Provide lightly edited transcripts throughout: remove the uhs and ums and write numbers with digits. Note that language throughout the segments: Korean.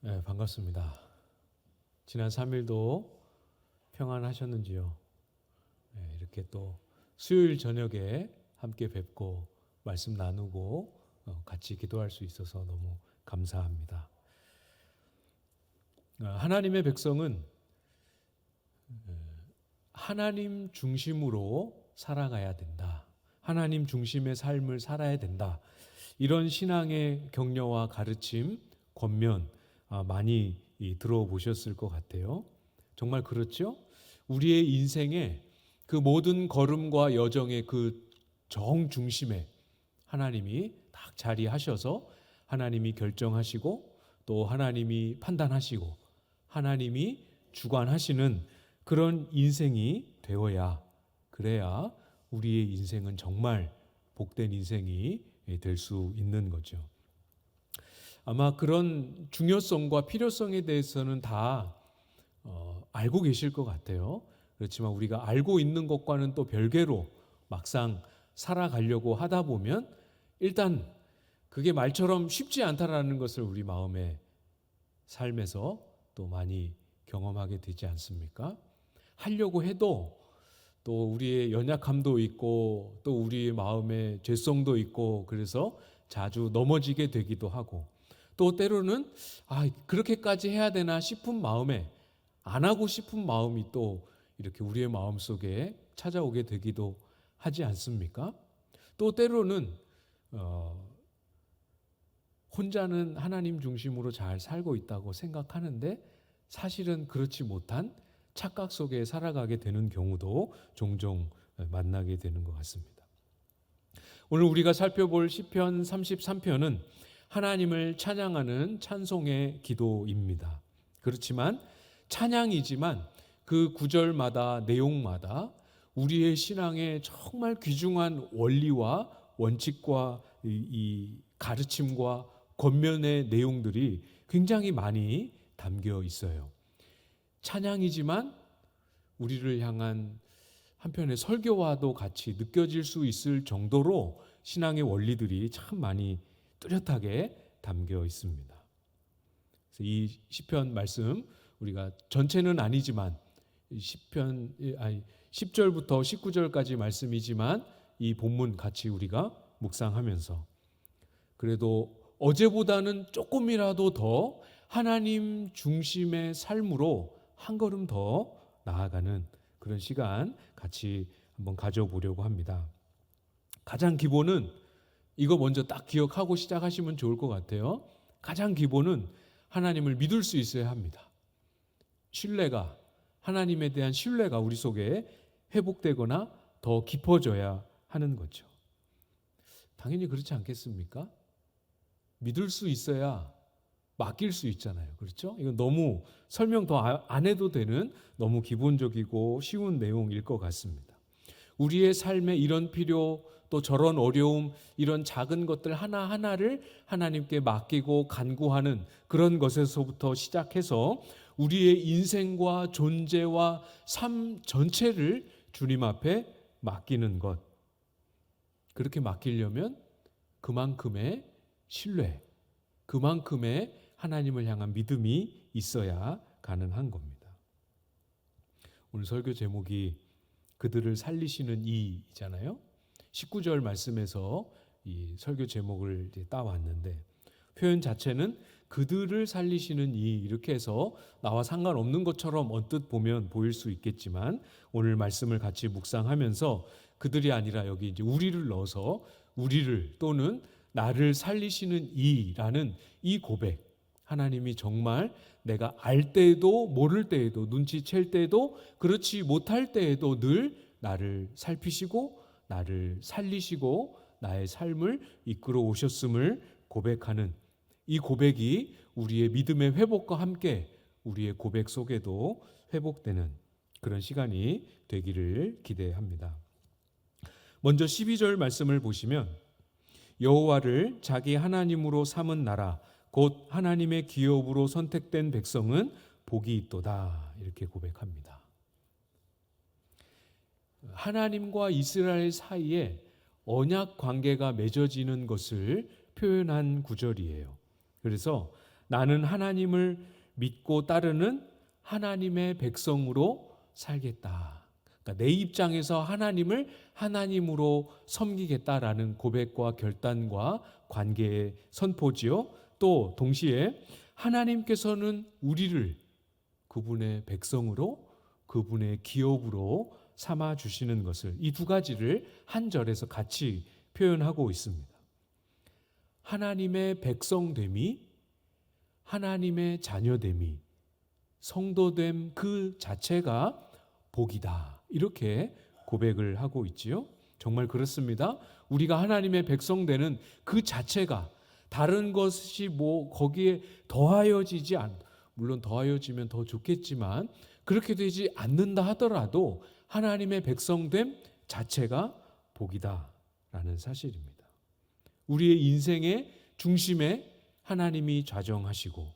네, 반갑습니다. 지난 3일도 평안하셨는지요? 네, 이렇게 또 수요일 저녁에 함께 뵙고 말씀 나누고 같이 기도할 수 있어서 너무 감사합니다. 하나님의 백성은 하나님 중심으로 살아가야 된다. 하나님 중심의 삶을 살아야 된다. 이런 신앙의 격려와 가르침, 권면 많이 들어보셨을 것 같아요. 정말 그렇죠? 우리의 인생의 그 모든 걸음과 여정의 그 정중심에 하나님이 딱 자리하셔서 하나님이 결정하시고 또 하나님이 판단하시고 하나님이 주관하시는 그런 인생이 되어야, 그래야 우리의 인생은 정말 복된 인생이 될 수 있는 거죠. 아마 그런 중요성과 필요성에 대해서는 다 알고 계실 것 같아요. 그렇지만 우리가 알고 있는 것과는 또 별개로 막상 살아가려고 하다 보면 일단 그게 말처럼 쉽지 않다라는 것을 우리 마음의 삶에서 또 많이 경험하게 되지 않습니까? 하려고 해도 또 우리의 연약함도 있고 또 우리의 마음의 죄성도 있고 그래서 자주 넘어지게 되기도 하고 또 때로는 그렇게까지 해야 되나 싶은 마음에 안 하고 싶은 마음이 또 이렇게 우리의 마음속에 찾아오게 되기도 하지 않습니까? 또 때로는 혼자는 하나님 중심으로 잘 살고 있다고 생각하는데 사실은 그렇지 못한 착각 속에 살아가게 되는 경우도 종종 만나게 되는 것 같습니다. 오늘 우리가 살펴볼 시편 33편은 하나님을 찬양하는 찬송의 기도입니다. 그렇지만 찬양이지만 그 구절마다 내용마다 우리의 신앙의 정말 귀중한 원리와 원칙과 이 가르침과 권면의 내용들이 굉장히 많이 담겨 있어요. 찬양이지만 우리를 향한 한편의 설교와도 같이 느껴질 수 있을 정도로 신앙의 원리들이 참 많이 뚜렷하게 담겨 있습니다. 그래서 이 시편 말씀 우리가 전체는 아니지만 시편 10절부터 19절까지 말씀이지만 이 본문 같이 우리가 묵상하면서 그래도 어제보다는 조금이라도 더 하나님 중심의 삶으로 한 걸음 더 나아가는 그런 시간 같이 한번 가져보려고 합니다. 가장 기본은 이거 먼저 딱 기억하고 시작하시면 좋을 것 같아요. 가장 기본은 하나님을 믿을 수 있어야 합니다. 신뢰가, 하나님에 대한 신뢰가 우리 속에 회복되거나 더 깊어져야 하는 거죠. 당연히 그렇지 않겠습니까? 믿을 수 있어야 맡길 수 있잖아요. 그렇죠? 이건 너무 설명 더 안 해도 되는 너무 기본적이고 쉬운 내용일 것 같습니다. 우리의 삶에 이런 필요 또 저런 어려움 이런 작은 것들 하나하나를 하나님께 맡기고 간구하는 그런 것에서부터 시작해서 우리의 인생과 존재와 삶 전체를 주님 앞에 맡기는 것. 그렇게 맡기려면 그만큼의 신뢰, 그만큼의 하나님을 향한 믿음이 있어야 가능한 겁니다. 오늘 설교 제목이 그들을 살리시는 이잖아요. 19절 말씀에서 이 설교 제목을 따왔는데 표현 자체는 그들을 살리시는 이 이렇게 해서 나와 상관없는 것처럼 언뜻 보면 보일 수 있겠지만 오늘 말씀을 같이 묵상하면서 그들이 아니라 여기 이제 우리를 넣어서 우리를 또는 나를 살리시는 이라는 이 고백, 하나님이 정말 내가 알 때에도 모를 때에도 눈치챌 때에도 그렇지 못할 때에도 늘 나를 살피시고 나를 살리시고 나의 삶을 이끌어 오셨음을 고백하는 이 고백이 우리의 믿음의 회복과 함께 우리의 고백 속에도 회복되는 그런 시간이 되기를 기대합니다. 먼저 12절 말씀을 보시면 여호와를 자기 하나님으로 삼은 나라 곧 하나님의 기업으로 선택된 백성은 복이 있도다 이렇게 고백합니다. 하나님과 이스라엘 사이에 언약 관계가 맺어지는 것을 표현한 구절이에요. 그래서 나는 하나님을 믿고 따르는 하나님의 백성으로 살겠다. 그러니까 내 입장에서 하나님을 하나님으로 섬기겠다라는 고백과 결단과 관계의 선포지요. 또 동시에 하나님께서는 우리를 그분의 백성으로, 그분의 기업으로 삼아 주시는 것을, 이 두 가지를 한 절에서 같이 표현하고 있습니다. 하나님의 백성됨이, 하나님의 자녀됨이, 성도됨 그 자체가 복이다. 이렇게 고백을 하고 있지요. 정말 그렇습니다. 우리가 하나님의 백성 되는 그 자체가, 다른 것이 거기에 더하여지지 물론 더하여지면 더 좋겠지만 그렇게 되지 않는다 하더라도 하나님의 백성됨 자체가 복이다라는 사실입니다. 우리의 인생의 중심에 하나님이 좌정하시고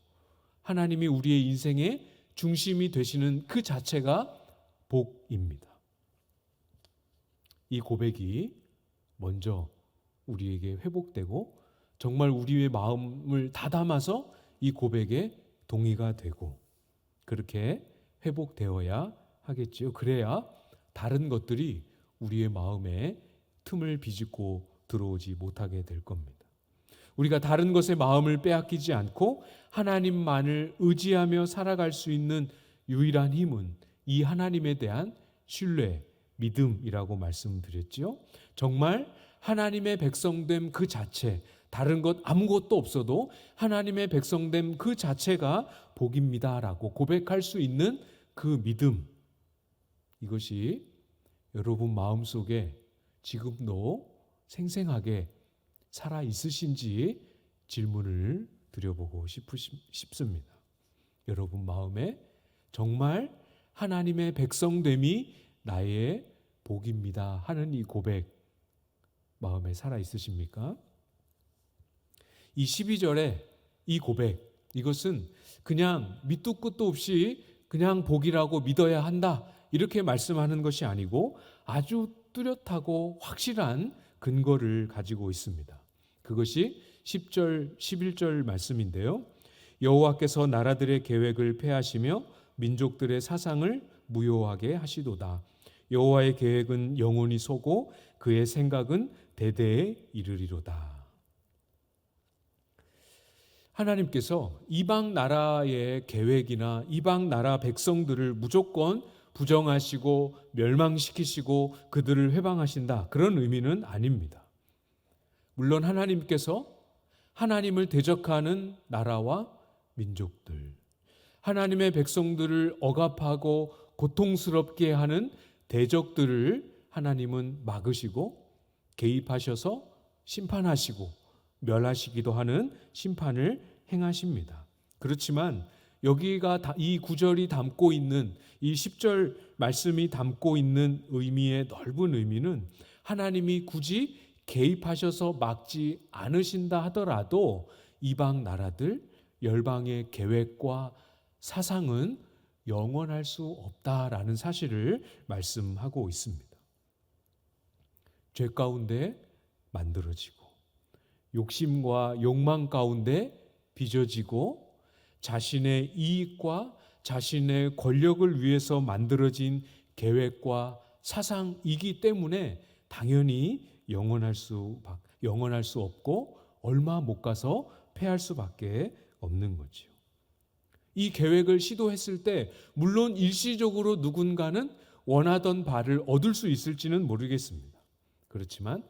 하나님이 우리의 인생의 중심이 되시는 그 자체가 복입니다. 이 고백이 먼저 우리에게 회복되고 정말 우리의 마음을 다 담아서 이 고백에 동의가 되고 그렇게 회복되어야 하겠지요. 그래야 다른 것들이 우리의 마음에 틈을 비집고 들어오지 못하게 될 겁니다. 우리가 다른 것에 마음을 빼앗기지 않고 하나님만을 의지하며 살아갈 수 있는 유일한 힘은 이 하나님에 대한 신뢰, 믿음이라고 말씀드렸지요. 정말 하나님의 백성됨 그 자체, 다른 것 아무것도 없어도 하나님의 백성됨 그 자체가 복입니다라고 고백할 수 있는 그 믿음, 이것이 여러분 마음속에 지금도 생생하게 살아 있으신지 질문을 드려보고 싶습니다. 여러분 마음에 정말 하나님의 백성됨이 나의 복입니다 하는 이 고백 마음에 살아 있으십니까? 이 12절에 이 고백, 이것은 그냥 밑도 끝도 없이 그냥 복이라고 믿어야 한다 이렇게 말씀하는 것이 아니고 아주 뚜렷하고 확실한 근거를 가지고 있습니다. 그것이 10절, 11절 말씀인데요. 여호와께서 나라들의 계획을 폐하시며 민족들의 사상을 무효하게 하시도다. 여호와의 계획은 영원히 서고 그의 생각은 대대에 이르리로다. 하나님께서 이방 나라의 계획이나 이방 나라 백성들을 무조건 부정하시고 멸망시키시고 그들을 회방하신다, 그런 의미는 아닙니다. 물론 하나님께서 하나님을 대적하는 나라와 민족들, 하나님의 백성들을 억압하고 고통스럽게 하는 대적들을 하나님은 막으시고 개입하셔서 심판하시고 멸하시기도 하는 심판을 행하십니다. 그렇지만 여기가 이 구절이 담고 있는, 이 10절 말씀이 담고 있는 의미의 넓은 의미는 하나님이 굳이 개입하셔서 막지 않으신다 하더라도 이방 나라들, 열방의 계획과 사상은 영원할 수 없다라는 사실을 말씀하고 있습니다. 죄 가운데 만들어지고 욕심과 욕망 가운데 빚어지고 자신의 이익과 자신의 권력을 위해서 만들어진 계획과 사상이기 때문에 당연히 영원할 수 없고 얼마 못 가서 패할 수밖에 없는 거죠. 이 계획을 시도했을 때 물론 일시적으로 누군가는 원하던 바를 얻을 수 있을지는 모르겠습니다. 그렇지만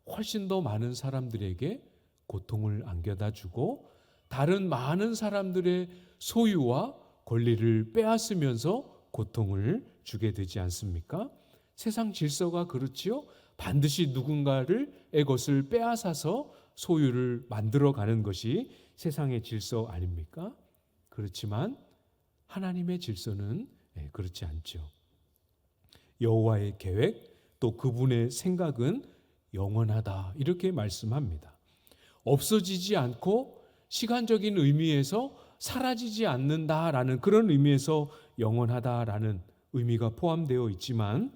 훨씬 더 많은 사람들에게 고통을 안겨다 주고 다른 많은 사람들의 소유와 권리를 빼앗으면서 고통을 주게 되지 않습니까? 세상 질서가 그렇지요. 반드시 누군가의 것을 빼앗아서 소유를 만들어가는 것이 세상의 질서 아닙니까? 그렇지만 하나님의 질서는 그렇지 않죠. 여호와의 계획, 또 그분의 생각은 영원하다 이렇게 말씀합니다. 없어지지 않고 시간적인 의미에서 사라지지 않는다라는 그런 의미에서 영원하다라는 의미가 포함되어 있지만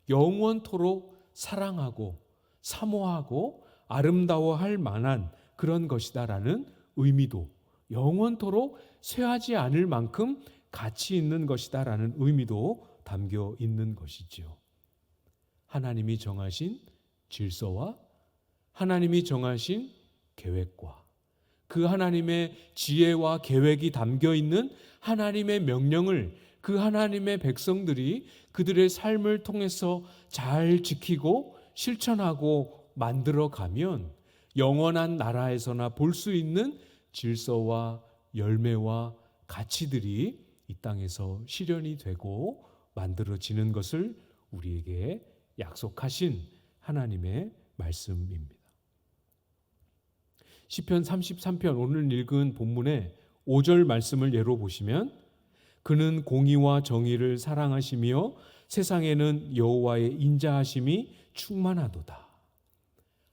영원토록 사랑하고 사모하고 아름다워할 만한 그런 것이다라는 의미도 영원토록 쇠하지 않을 만큼 가치 있는 것이다라는 의미도 담겨 있는 것이지요. 하나님이 정하신 질서와 하나님이 정하신 계획과 그 하나님의 지혜와 계획이 담겨 있는 하나님의 명령을 그 하나님의 백성들이 그들의 삶을 통해서 잘 지키고 실천하고 만들어 가면 영원한 나라에서나 볼 수 있는 질서와 열매와 가치들이 이 땅에서 실현이 되고 만들어지는 것을 우리에게 약속하신 하나님의 말씀입니다. 시편 33편 오늘 읽은 본문의 5절 말씀을 예로 보시면 그는 공의와 정의를 사랑하시며 세상에는 여호와의 인자하심이 충만하도다.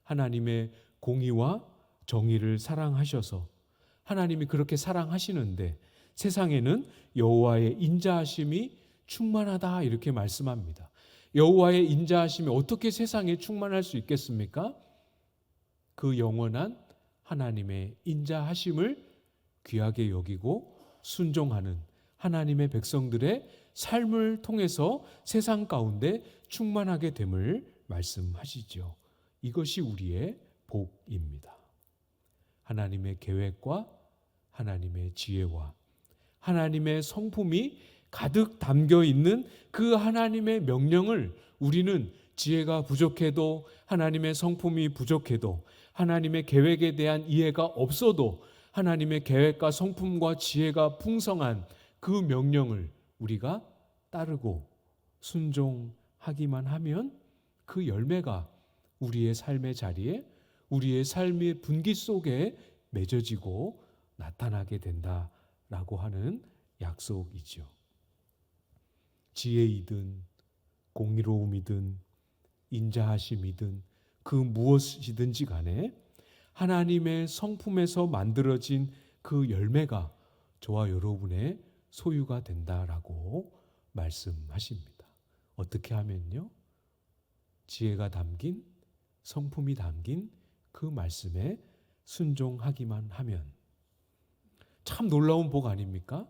하나님의 공의와 정의를 사랑하셔서 하나님이 그렇게 사랑하시는데 세상에는 여호와의 인자하심이 충만하다 이렇게 말씀합니다. 여호와의 인자하심이 어떻게 세상에 충만할 수 있겠습니까? 그 영원한 하나님의 인자하심을 귀하게 여기고 순종하는 하나님의 백성들의 삶을 통해서 세상 가운데 충만하게 됨을 말씀하시죠. 이것이 우리의 복입니다. 하나님의 계획과 하나님의 지혜와 하나님의 성품이 가득 담겨 있는 그 하나님의 명령을 우리는 지혜가 부족해도 하나님의 성품이 부족해도 하나님의 계획에 대한 이해가 없어도 하나님의 계획과 성품과 지혜가 풍성한 그 명령을 우리가 따르고 순종하기만 하면 그 열매가 우리의 삶의 자리에 우리의 삶의 분기 속에 맺어지고 나타나게 된다라고 하는 약속이죠. 지혜이든 공의로움이든 인자하심이든 그 무엇이든지 간에 하나님의 성품에서 만들어진 그 열매가 저와 여러분의 소유가 된다라고 말씀하십니다. 어떻게 하면요? 지혜가 담긴 성품이 담긴 그 말씀에 순종하기만 하면 참 놀라운 복 아닙니까?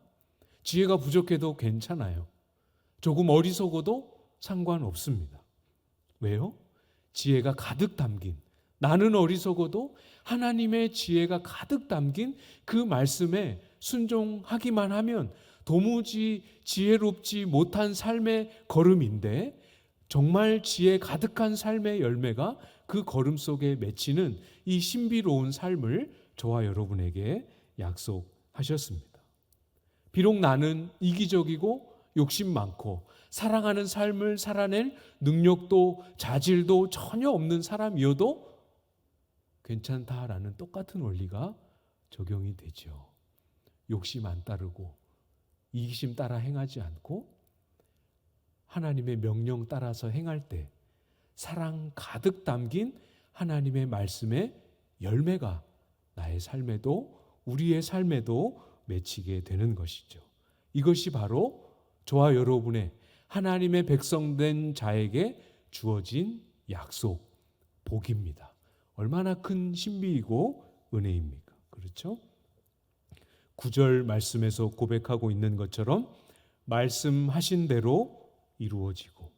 지혜가 부족해도 괜찮아요. 조금 어리석어도 상관없습니다. 왜요? 지혜가 가득 담긴 나는 어리석어도 하나님의 지혜가 가득 담긴 그 말씀에 순종하기만 하면 도무지 지혜롭지 못한 삶의 걸음인데 정말 지혜 가득한 삶의 열매가 그 걸음 속에 맺히는 이 신비로운 삶을 저와 여러분에게 약속하셨습니다. 비록 나는 이기적이고 욕심 많고 사랑하는 삶을 살아낼 능력도 자질도 전혀 없는 사람이어도 괜찮다라는 똑같은 원리가 적용이 되죠. 욕심 안 따르고 이기심 따라 행하지 않고 하나님의 명령 따라서 행할 때 사랑 가득 담긴 하나님의 말씀의 열매가 나의 삶에도 우리의 삶에도 맺히게 되는 것이죠. 이것이 바로 저와 여러분의 하나님의 백성된 자에게 주어진 약속, 복입니다. 얼마나 큰 신비이고 은혜입니까? 그렇죠? 9절 말씀에서 고백하고 있는 것처럼 말씀하신 대로 이루어지고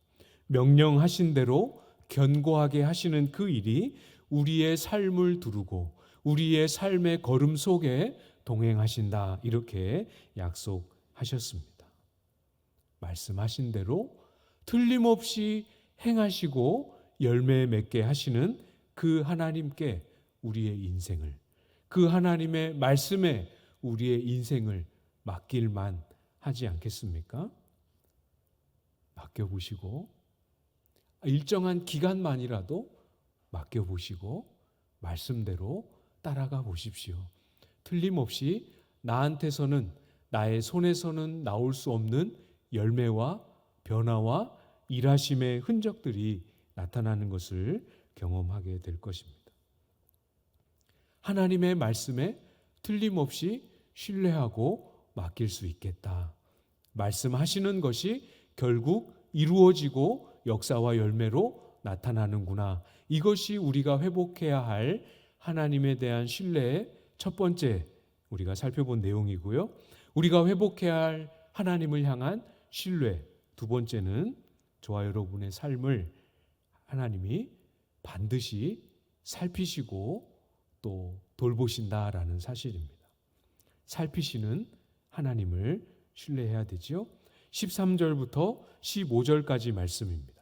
명령하신 대로 견고하게 하시는 그 일이 우리의 삶을 두르고 우리의 삶의 걸음 속에 동행하신다 이렇게 약속하셨습니다. 말씀하신 대로 틀림없이 행하시고 열매 맺게 하시는 그 하나님께 우리의 인생을 그 하나님의 말씀에 우리의 인생을 맡길만 하지 않겠습니까? 맡겨보시고 일정한 기간만이라도 맡겨보시고 말씀대로 따라가 보십시오. 틀림없이 나한테서는 나의 손에서는 나올 수 없는 열매와 변화와 일하심의 흔적들이 나타나는 것을 경험하게 될 것입니다. 하나님의 말씀에 틀림없이 신뢰하고 맡길 수 있겠다. 말씀하시는 것이 결국 이루어지고 역사와 열매로 나타나는구나. 이것이 우리가 회복해야 할 하나님에 대한 신뢰의 첫 번째 우리가 살펴본 내용이고요. 우리가 회복해야 할 하나님을 향한 신뢰, 두 번째는 저와 여러분의 삶을 하나님이 반드시 살피시고 또 돌보신다라는 사실입니다. 살피시는 하나님을 신뢰해야 되죠. 13절부터 15절까지 말씀입니다.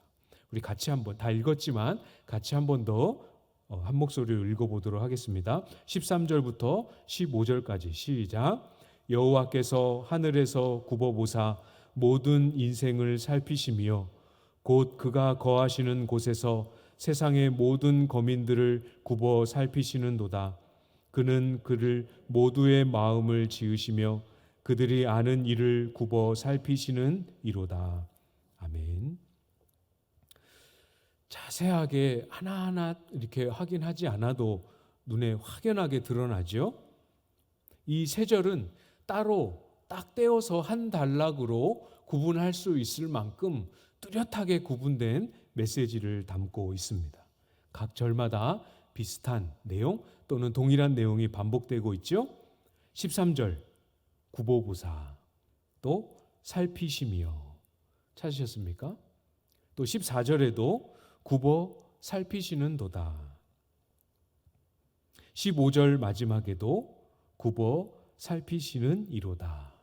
우리 같이 한번, 다 읽었지만 같이 한 번 더 한 목소리로 읽어보도록 하겠습니다. 13절부터 15절까지 시작. 여호와께서 하늘에서 굽어보사 모든 인생을 살피시며 곧 그가 거하시는 곳에서 세상의 모든 거민들을 굽어 살피시는도다. 그는 그를 모두의 마음을 지으시며 그들이 아는 일을 굽어 살피시는 이로다. 아멘. 자세하게 하나하나 이렇게 확인하지 않아도 눈에 확연하게 드러나죠. 이 세 절은 따로 딱 떼어서 한 단락으로 구분할 수 있을 만큼 뚜렷하게 구분된 메시지를 담고 있습니다. 각 절마다 비슷한 내용 또는 동일한 내용이 반복되고 있죠. 13절 구보부사, 또 살피시며, 찾으셨습니까? 또 14절에도 굽어 살피시는 도다. 15절 마지막에도 굽어 살피시는 이로다.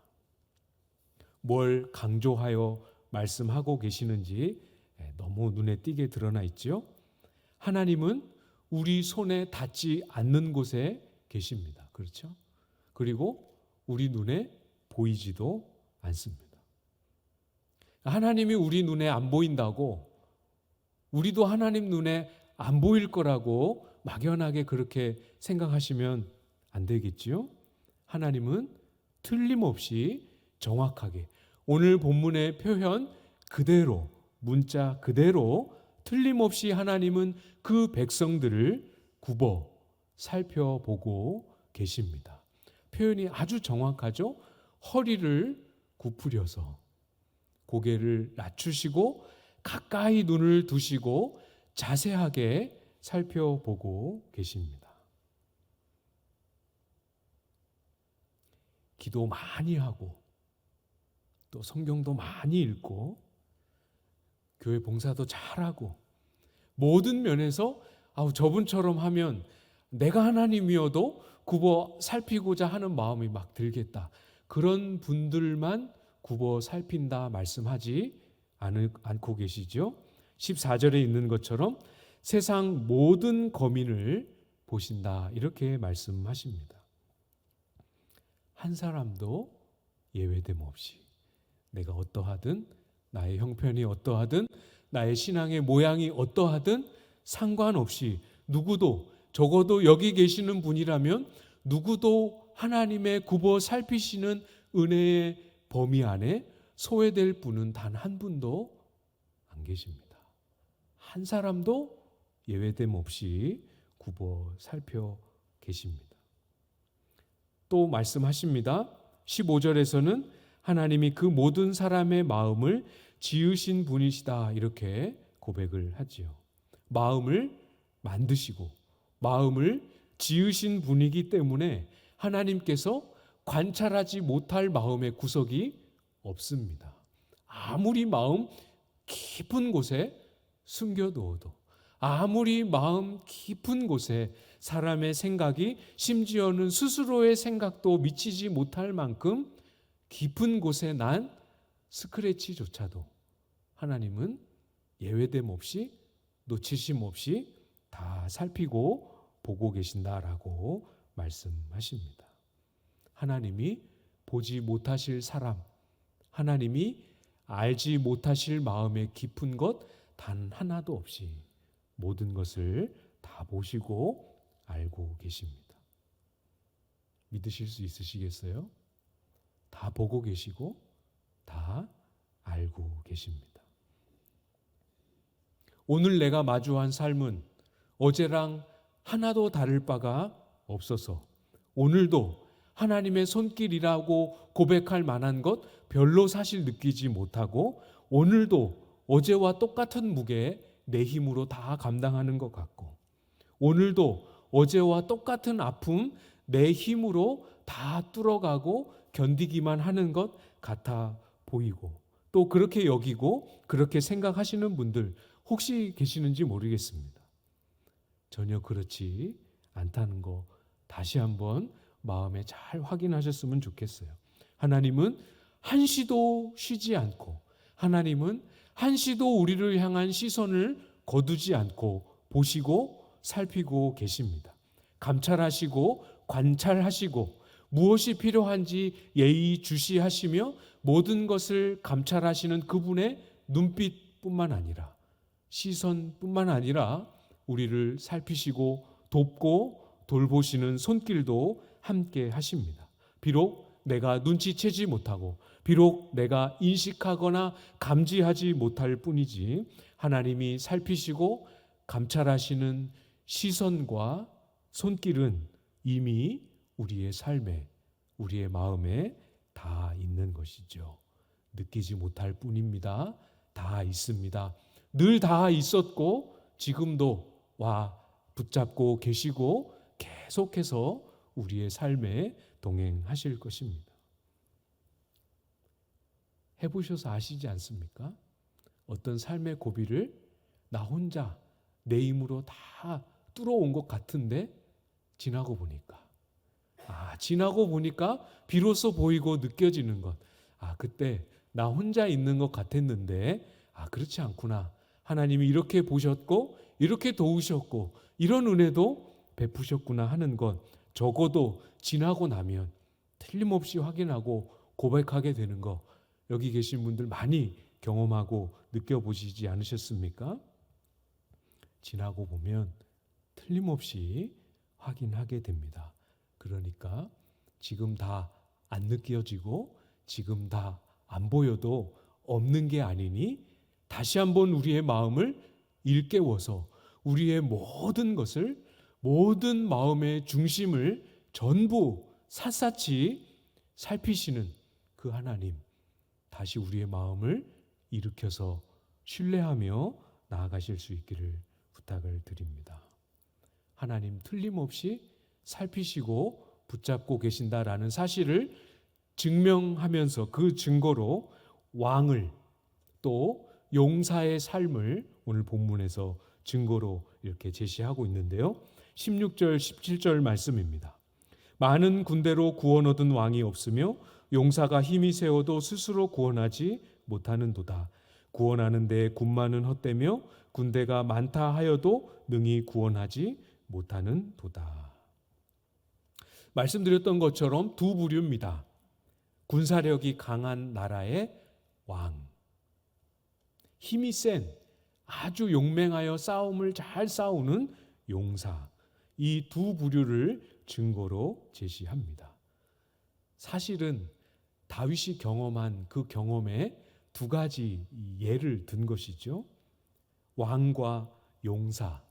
뭘 강조하여 말씀하고 계시는지 너무 눈에 띄게 드러나 있죠. 하나님은 우리 손에 닿지 않는 곳에 계십니다. 그렇죠? 그리고 우리 눈에 보이지도 않습니다. 하나님이 우리 눈에 안 보인다고 우리도 하나님 눈에 안 보일 거라고 막연하게 그렇게 생각하시면 안 되겠지요? 하나님은 틀림없이 정확하게 오늘 본문의 표현 그대로, 문자 그대로 틀림없이 하나님은 그 백성들을 굽어 살펴보고 계십니다. 표현이 아주 정확하죠? 허리를 굽으려서 고개를 낮추시고 가까이 눈을 두시고 자세하게 살펴보고 계십니다. 기도 많이 하고 또 성경도 많이 읽고 교회 봉사도 잘하고 모든 면에서 저분처럼 하면 내가 하나님이어도 굽어 살피고자 하는 마음이 막 들겠다. 그런 분들만 굽어 살핀다 말씀하지 않고 계시죠. 14절에 있는 것처럼 세상 모든 거민을 보신다 이렇게 말씀하십니다. 한 사람도 예외됨 없이 내가 어떠하든 나의 형편이 어떠하든 나의 신앙의 모양이 어떠하든 상관없이 누구도 적어도 여기 계시는 분이라면 누구도 하나님의 굽어 살피시는 은혜의 범위 안에 소외될 분은 단 한 분도 안 계십니다. 한 사람도 예외됨 없이 굽어 살펴 계십니다. 또 말씀하십니다. 15절에서는 하나님이 그 모든 사람의 마음을 지으신 분이시다 이렇게 고백을 하지요. 마음을 만드시고 마음을 지으신 분이기 때문에 하나님께서 관찰하지 못할 마음의 구석이 없습니다. 아무리 마음 깊은 곳에 숨겨두어도 아무리 마음 깊은 곳에 사람의 생각이 심지어는 스스로의 생각도 미치지 못할 만큼 깊은 곳에 난 스크래치조차도 하나님은 예외됨 없이 놓치심 없이 다 살피고 보고 계신다라고 말씀하십니다. 하나님이 보지 못하실 사람, 하나님이 알지 못하실 마음의 깊은 것 단 하나도 없이 모든 것을 다 보시고 알고 계십니다. 믿으실 수 있으시겠어요? 다 보고 계시고 다 알고 계십니다. 오늘 내가 마주한 삶은 어제랑 하나도 다를 바가 없어서 오늘도 하나님의 손길이라고 고백할 만한 것 별로 사실 느끼지 못하고 오늘도 어제와 똑같은 무게 내 힘으로 다 감당하는 것 같고 오늘도 어제와 똑같은 아픔 내 힘으로 다 뚫어가고 견디기만 하는 것 같아 보이고, 또 그렇게 여기고 그렇게 생각하시는 분들 혹시 계시는지 모르겠습니다. 전혀 그렇지 않다는 거 다시 한번 마음에 잘 확인하셨으면 좋겠어요. 하나님은 한시도 쉬지 않고, 하나님은 한시도 우리를 향한 시선을 거두지 않고 보시고 살피고 계십니다. 감찰하시고 관찰하시고 무엇이 필요한지 예의주시하시며 모든 것을 감찰하시는 그분의 눈빛뿐만 아니라, 시선뿐만 아니라 우리를 살피시고 돕고 돌보시는 손길도 함께 하십니다. 비록 내가 눈치채지 못하고, 비록 내가 인식하거나 감지하지 못할 뿐이지, 하나님이 살피시고 감찰하시는 시선과 손길은 이미 우리의 삶에, 우리의 마음에 다 있는 것이죠. 느끼지 못할 뿐입니다. 다 있습니다. 늘 다 있었고 지금도 와 붙잡고 계시고 계속해서 우리의 삶에 동행하실 것입니다. 해보셔서 아시지 않습니까? 어떤 삶의 고비를 나 혼자 내 힘으로 다 뚫어온 것 같은데 지나고 보니까 비로소 보이고 느껴지는 것, 그때 나 혼자 있는 것 같았는데 그렇지 않구나. 하나님이 이렇게 보셨고 이렇게 도우셨고 이런 은혜도 베푸셨구나 하는 것, 적어도 지나고 나면 틀림없이 확인하고 고백하게 되는 것, 여기 계신 분들 많이 경험하고 느껴보시지 않으셨습니까? 지나고 보면 틀림없이 확인하게 됩니다. 그러니까 지금 다 안 느껴지고 지금 다 안 보여도 없는 게 아니니 다시 한번 우리의 마음을 일깨워서 우리의 모든 것을, 모든 마음의 중심을 전부 샅샅이 살피시는 그 하나님, 다시 우리의 마음을 일으켜서 신뢰하며 나아가실 수 있기를 부탁을 드립니다. 하나님 틀림없이 살피시고 붙잡고 계신다라는 사실을 증명하면서 그 증거로 왕을, 또 용사의 삶을 오늘 본문에서 증거로 이렇게 제시하고 있는데요. 16절 17절 말씀입니다. 많은 군대로 구원 얻은 왕이 없으며 용사가 힘이 세워도 스스로 구원하지 못하는도다. 구원하는 데 군마는 헛되며 군대가 많다 하여도 능히 구원하지 못하는도다. 말씀드렸던 것처럼 두 부류입니다. 군사력이 강한 나라의 왕, 힘이 센 아주 용맹하여 싸움을 잘 싸우는 용사, 이 두 부류를 증거로 제시합니다. 사실은 다윗이 경험한 그 경험에 두 가지 예를 든 것이죠. 왕과 용사,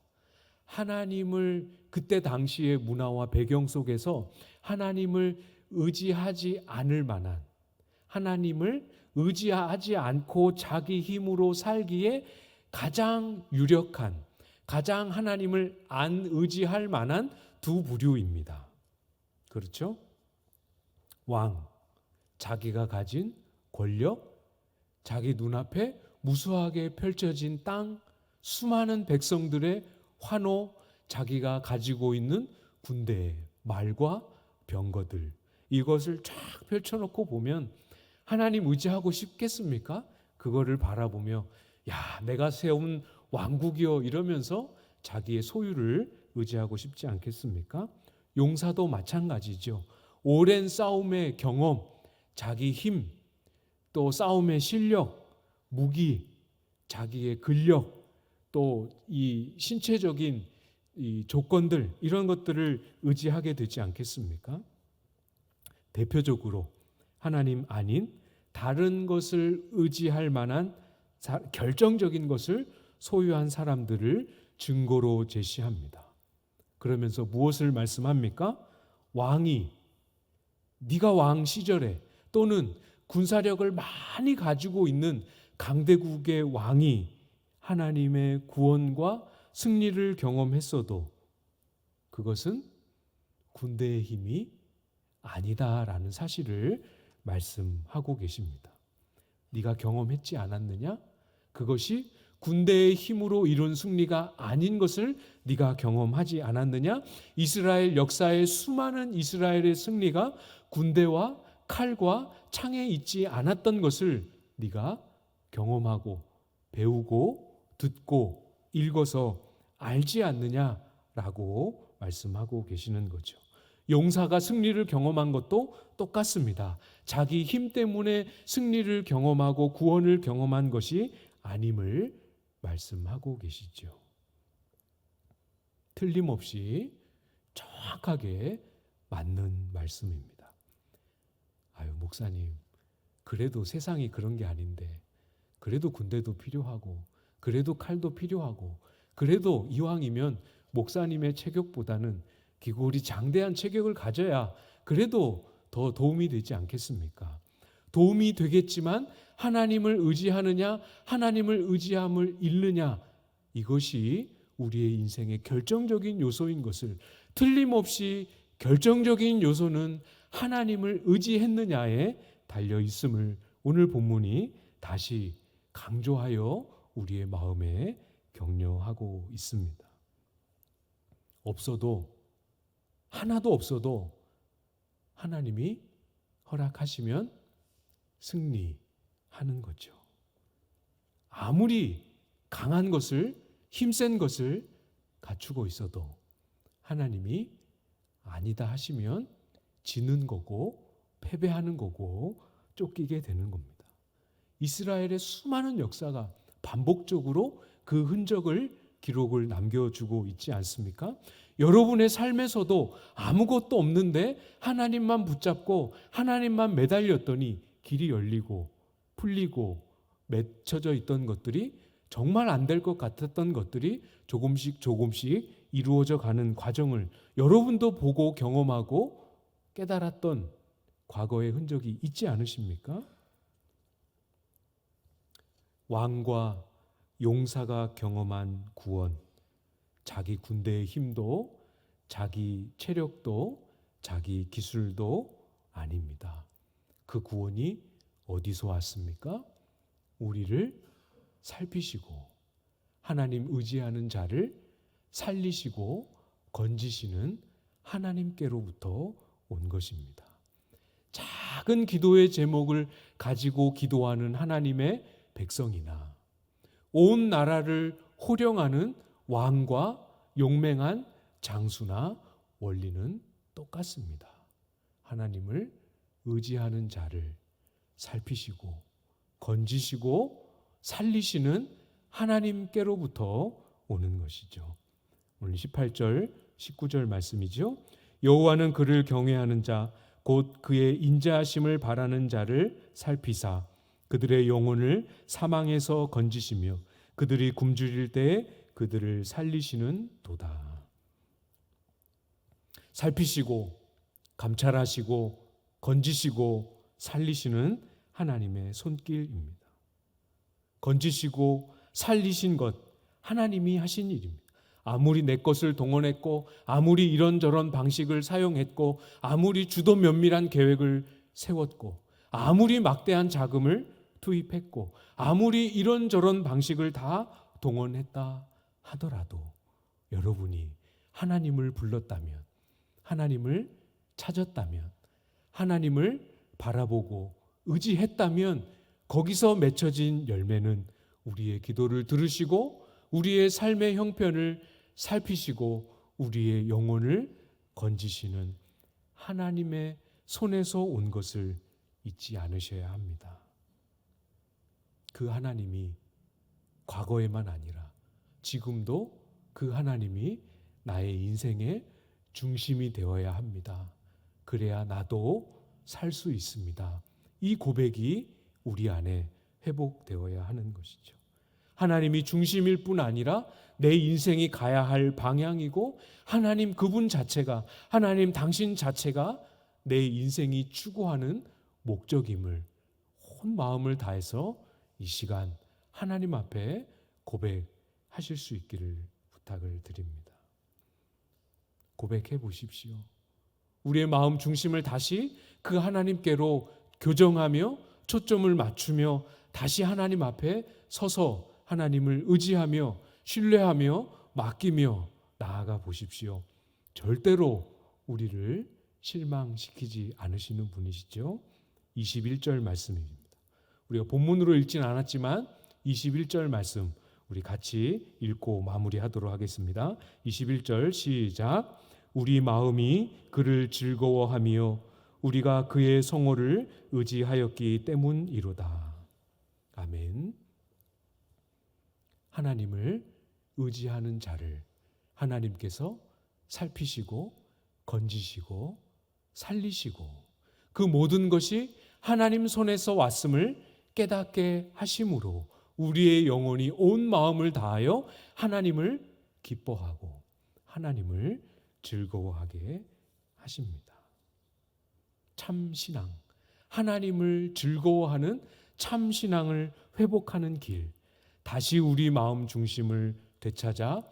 하나님을 그때 당시의 문화와 배경 속에서 하나님을 의지하지 않을 만한, 하나님을 의지하지 않고 자기 힘으로 살기에 가장 유력한, 가장 하나님을 안 의지할 만한 두 부류입니다. 그렇죠? 왕, 자기가 가진 권력, 자기 눈앞에 무수하게 펼쳐진 땅, 수많은 백성들의 환호, 자기가 가지고 있는 군대의 말과 병거들, 이것을 쫙 펼쳐놓고 보면 하나님 의지하고 싶겠습니까? 그거를 바라보며 야, 내가 세운 왕국이여 이러면서 자기의 소유를 의지하고 싶지 않겠습니까? 용사도 마찬가지죠. 오랜 싸움의 경험, 자기 힘, 또 싸움의 실력, 무기, 자기의 근력, 또 이 신체적인 이 조건들, 이런 것들을 의지하게 되지 않겠습니까? 대표적으로 하나님 아닌 다른 것을 의지할 만한 결정적인 것을 소유한 사람들을 증거로 제시합니다. 그러면서 무엇을 말씀합니까? 왕이, 네가 왕 시절에, 또는 군사력을 많이 가지고 있는 강대국의 왕이 하나님의 구원과 승리를 경험했어도 그것은 군대의 힘이 아니다라는 사실을 말씀하고 계십니다. 네가 경험했지 않았느냐? 그것이 군대의 힘으로 이룬 승리가 아닌 것을 네가 경험하지 않았느냐? 이스라엘 역사의 수많은 이스라엘의 승리가 군대와 칼과 창에 있지 않았던 것을 네가 경험하고 배우고 듣고 읽어서 알지 않느냐라고 말씀하고 계시는 거죠. 용사가 승리를 경험한 것도 똑같습니다. 자기 힘 때문에 승리를 경험하고 구원을 경험한 것이 아님을 말씀하고 계시죠. 틀림없이 정확하게 맞는 말씀입니다. 아유, 목사님, 그래도 세상이 그런 게 아닌데, 그래도 군대도 필요하고, 그래도 칼도 필요하고, 그래도 이왕이면 목사님의 체격보다는 기골이 장대한 체격을 가져야 그래도 더 도움이 되지 않겠습니까? 도움이 되겠지만 하나님을 의지하느냐, 하나님을 의지함을 잃느냐, 이것이 우리의 인생의 결정적인 요소인 것을, 틀림없이 결정적인 요소는 하나님을 의지했느냐에 달려 있음을 오늘 본문이 다시 강조하여 우리의 마음에 격려하고 있습니다. 하나도 없어도 하나님이 허락하시면 승리하는 거죠. 아무리 강한 것을, 힘센 것을 갖추고 있어도 하나님이 아니다 하시면 지는 거고 패배하는 거고 쫓기게 되는 겁니다. 이스라엘의 수많은 역사가 반복적으로 그 흔적을, 기록을 남겨주고 있지 않습니까? 여러분의 삶에서도 아무것도 없는데 하나님만 붙잡고 하나님만 매달렸더니 길이 열리고 풀리고 맺혀져 있던 것들이, 정말 안 될 것 같았던 것들이 조금씩 이루어져 가는 과정을 여러분도 보고 경험하고 깨달았던 과거의 흔적이 있지 않으십니까? 왕과 용사가 경험한 구원, 자기 군대의 힘도, 자기 체력도, 자기 기술도 아닙니다. 그 구원이 어디서 왔습니까? 우리를 살피시고 하나님 의지하는 자를 살리시고 건지시는 하나님께로부터 온 것입니다. 작은 기도의 제목을 가지고 기도하는 하나님의 백성이나 온 나라를 호령하는 왕과 용맹한 장수나 원리는 똑같습니다. 하나님을 의지하는 자를 살피시고 건지시고 살리시는 하나님께로부터 오는 것이죠. 오늘 18절, 19절 말씀이죠. 여호와는 그를 경외하는 자, 곧 그의 인자하심을 바라는 자를 살피사 그들의 영혼을 사망에서 건지시며 그들이 굶주릴 때에 그들을 살리시는 도다. 살피시고 감찰하시고 건지시고 살리시는 하나님의 손길입니다. 건지시고 살리신 것, 하나님이 하신 일입니다. 아무리 내 것을 동원했고 아무리 이런저런 방식을 사용했고 아무리 주도 면밀한 계획을 세웠고 아무리 막대한 자금을 투입했고 아무리 이런저런 방식을 다 동원했다 하더라도 여러분이 하나님을 불렀다면, 하나님을 찾았다면, 하나님을 바라보고 의지했다면 거기서 맺혀진 열매는 우리의 기도를 들으시고 우리의 삶의 형편을 살피시고 우리의 영혼을 건지시는 하나님의 손에서 온 것을 잊지 않으셔야 합니다. 그 하나님이 과거에만 아니라 지금도 그 하나님이 나의 인생의 중심이 되어야 합니다. 그래야 나도 살 수 있습니다. 이 고백이 우리 안에 회복되어야 하는 것이죠. 하나님이 중심일 뿐 아니라 내 인생이 가야 할 방향이고 하나님 그분 자체가, 하나님 당신 자체가 내 인생이 추구하는 목적임을 온 마음을 다해서 이 시간 하나님 앞에 고백하실 수 있기를 부탁을 드립니다. 고백해 보십시오. 우리의 마음 중심을 다시 그 하나님께로 교정하며 초점을 맞추며 다시 하나님 앞에 서서 하나님을 의지하며 신뢰하며 맡기며 나아가 보십시오. 절대로 우리를 실망시키지 않으시는 분이시죠. 21절 말씀입니다. 우리가 본문으로 읽진 않았지만 21절 말씀 우리 같이 읽고 마무리하도록 하겠습니다. 21절 시작. 우리 마음이 그를 즐거워하며 우리가 그의 성호를 의지하였기 때문이로다. 아멘. 하나님을 의지하는 자를 하나님께서 살피시고 건지시고 살리시고 그 모든 것이 하나님 손에서 왔음을 깨닫게 하심으로 우리의 영혼이 온 마음을 다하여 하나님을 기뻐하고 하나님을 즐거워하게 하십니다. 참 신앙, 하나님을 즐거워하는 참 신앙을 회복하는 길, 다시 우리 마음 중심을 되찾아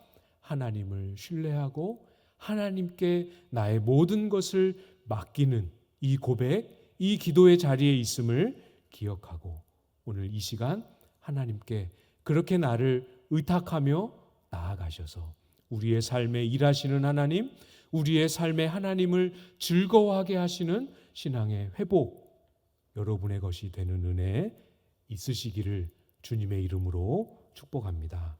하나님을 신뢰하고 하나님께 나의 모든 것을 맡기는 이 고백, 이 기도의 자리에 있음을 기억하고 오늘 이 시간 하나님께 그렇게 나를 의탁하며 나아가셔서 우리의 삶에 일하시는 하나님, 우리의 삶에 하나님을 즐거워하게 하시는 신앙의 회복, 여러분의 것이 되는 은혜 있으시기를 주님의 이름으로 축복합니다.